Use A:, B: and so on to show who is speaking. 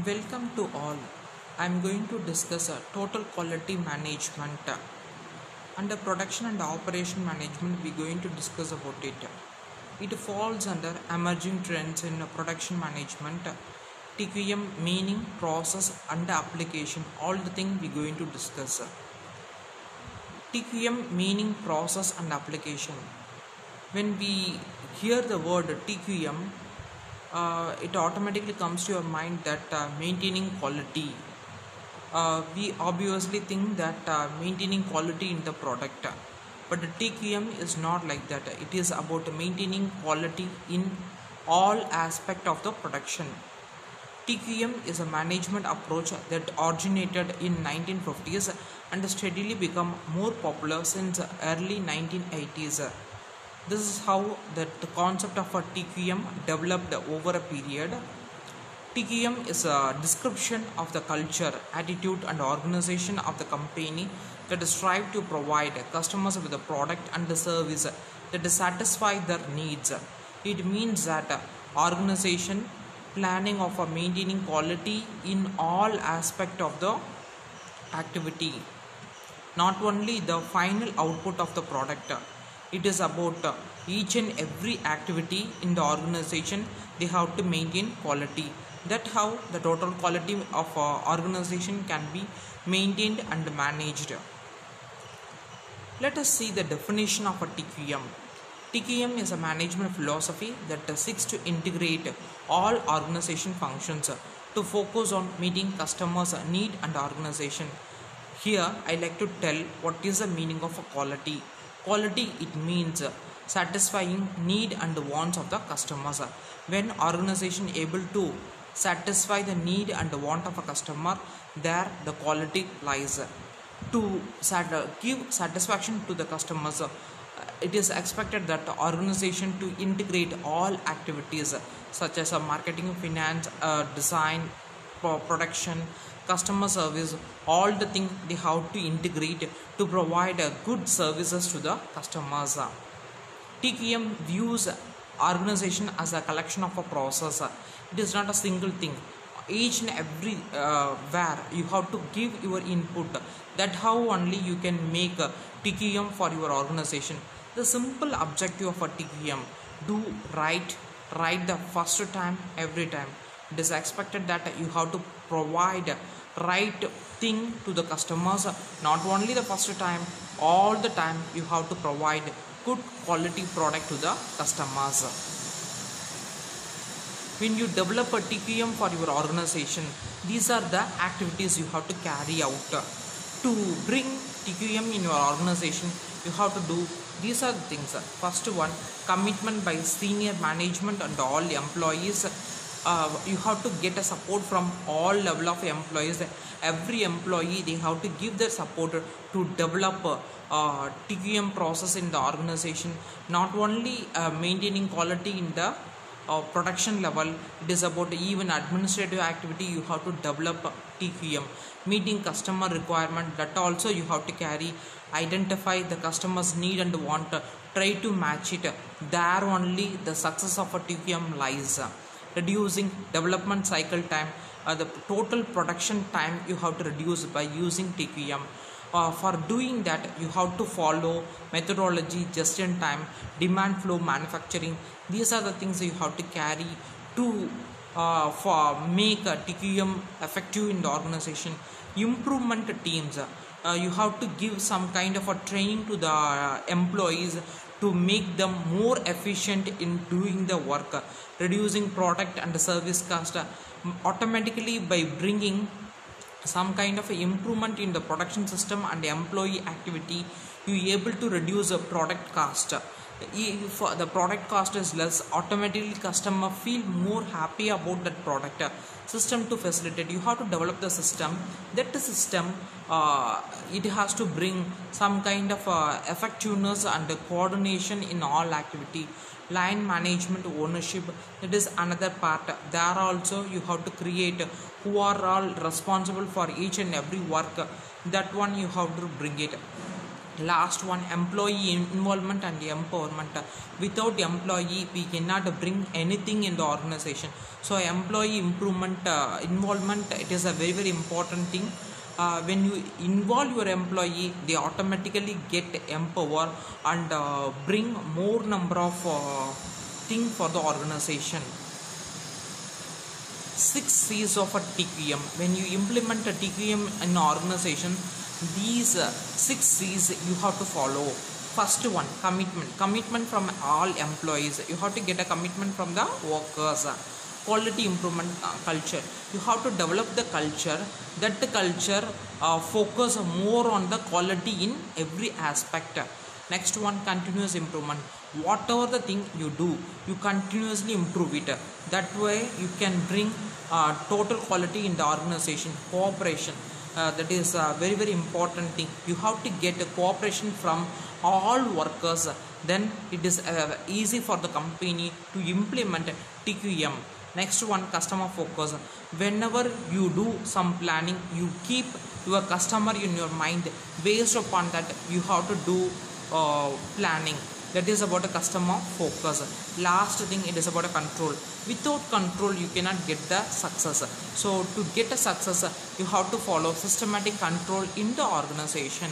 A: Welcome to all. I am going to discuss total quality management. Under production and operation management, we are going to discuss about it. It falls under emerging trends in production management, TQM meaning, process and application. All the things we are going to discuss. TQM meaning, process and application. When we hear the word TQM, it automatically comes to your mind that maintaining quality. We obviously think that maintaining quality in the product, but the TQM is not like that. It is about maintaining quality in all aspect of the production. TQM is a management approach that originated in 1950s and steadily become more popular since early 1980s. This is how the concept of a TQM developed over a period. TQM is a description of the culture, attitude and organization of the company that strive to provide customers with a product and the service that satisfy their needs. It means that organization planning of maintaining quality in all aspect of the activity, not only the final output of the product. It is about each and every activity in the organization. They have to maintain quality. That's how the total quality of organization can be maintained and managed. Let us see the definition of a TQM. TQM is a management philosophy that seeks to integrate all organization functions to focus on meeting customers' need and organization. Here I like to tell what is the meaning of a quality. Quality, it means satisfying need and wants of the customers. When organization able to satisfy the need and want of a customer, there the quality lies. To give satisfaction to the customers, it is expected that the organization to integrate all activities such as marketing, finance, design, production, customer service. All the things they have to integrate to provide good services to the customers. TQM views organization as a collection of a process. It is not a single thing. Each and every where you have to give your input. That how only you can make a TQM for your organization. The simple objective of a TQM: do right the first time, every time. It is expected that you have to provide right thing to the customers, not only the first time, all the time you have to provide good quality product to the customers. When you develop a TQM for your organization, these are the activities you have to carry out. To bring TQM in your organization, you have to do these are the things. First one, commitment by senior management and all employees. You have to get a support from all level of employees. Every employee, they have to give their support to develop TQM process in the organization. Not only maintaining quality in the production level, it is about even administrative activity. You have to develop TQM. Meeting customer requirement, that also you have to carry. Identify the customer's need and want, try to match it. There only the success of a TQM lies. Reducing development cycle time, the total production time you have to reduce by using TQM. For doing that, you have to follow methodology, just in time, demand flow manufacturing. These are the things you have to carry to for make a TQM effective in the organization. Improvement teams, you have to give some kind of a training to the employees to make them more efficient in doing the work. Reducing product and service cost, automatically by bringing some kind of improvement in the production system and employee activity, you able to reduce the product cost. If the product cost is less, automatically customer feel more happy about that product. System to facilitate, you have to develop the system. That system, it has to bring some kind of effectiveness and coordination in all activity. Line management ownership, that is another part. There also you have to create who are all responsible for each and every work. That one you have to bring it. Last one, employee involvement and empowerment. Without employee we cannot bring anything in the organization. So employee improvement, involvement, it is a very very important thing. When you involve your employee, they automatically get empowered and bring more number of thing for the organization. 6 C's of a TQM. When you implement a TQM in an organization, these 6 C's you have to follow. First one, commitment. Commitment from all employees. You have to get a commitment from the workers. Quality improvement, culture. You have to develop the culture. That culture focus more on the quality in every aspect. Next one, continuous improvement. Whatever the thing you do, you continuously improve it. That way you can bring total quality in the organization. Cooperation, that is a very very important thing. You have to get a cooperation from all workers, then it is easy for the company to implement TQM. Next one, customer focus. Whenever you do some planning, you keep your customer in your mind. Based upon that you have to do planning. That is about a customer focus. Last thing, it is about a control. Without control you cannot get the success. So to get a success, you have to follow systematic control in the organization.